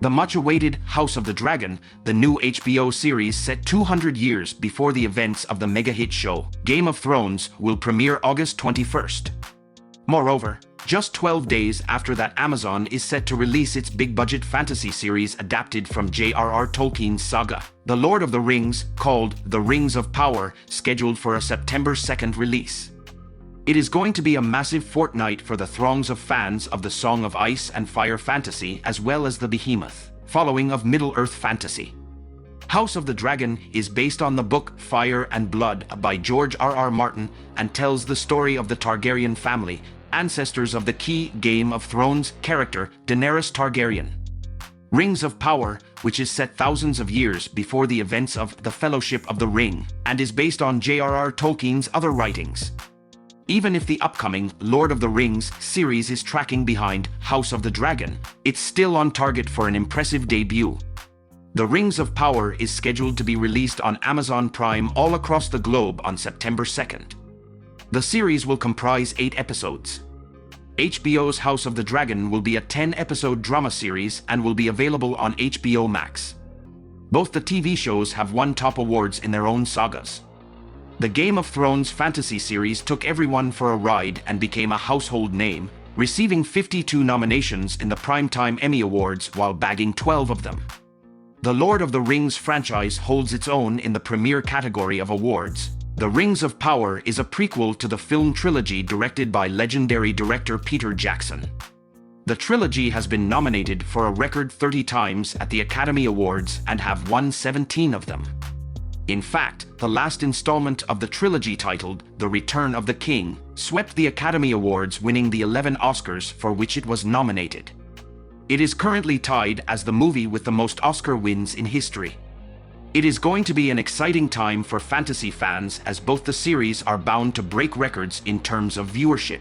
The much-awaited House of the Dragon, the new HBO series set 200 years before the events of the mega-hit show Game of Thrones, will premiere August 21st. Moreover, just 12 days after that, Amazon is set to release its big-budget fantasy series adapted from J.R.R. Tolkien's saga, The Lord of the Rings, called The Rings of Power, scheduled for a September 2nd release. It is going to be a massive fortnight for the throngs of fans of the Song of Ice and Fire fantasy as well as the behemoth following of Middle-earth fantasy. House of the Dragon is based on the book Fire and Blood by George R.R. Martin and tells the story of the Targaryen family, ancestors of the key Game of Thrones character Daenerys Targaryen. Rings of Power, which is set thousands of years before the events of The Fellowship of the Ring and is based on J.R.R. Tolkien's other writings. Even if the upcoming Lord of the Rings series is tracking behind House of the Dragon, it's still on target for an impressive debut. The Rings of Power is scheduled to be released on Amazon Prime all across the globe on September 2nd. The series will comprise 8 episodes. HBO's House of the Dragon will be a 10-episode drama series and will be available on HBO Max. Both the TV shows have won top awards in their own sagas. The Game of Thrones fantasy series took everyone for a ride and became a household name, receiving 52 nominations in the Primetime Emmy Awards while bagging 12 of them. The Lord of the Rings franchise holds its own in the premier category of awards. The Rings of Power is a prequel to the film trilogy directed by legendary director Peter Jackson. The trilogy has been nominated for a record 30 times at the Academy Awards and have won 17 of them. In fact, the last installment of the trilogy, titled The Return of the King, swept the Academy Awards, winning the 11 Oscars for which it was nominated. It is currently tied as the movie with the most Oscar wins in history. It is going to be an exciting time for fantasy fans as both the series are bound to break records in terms of viewership.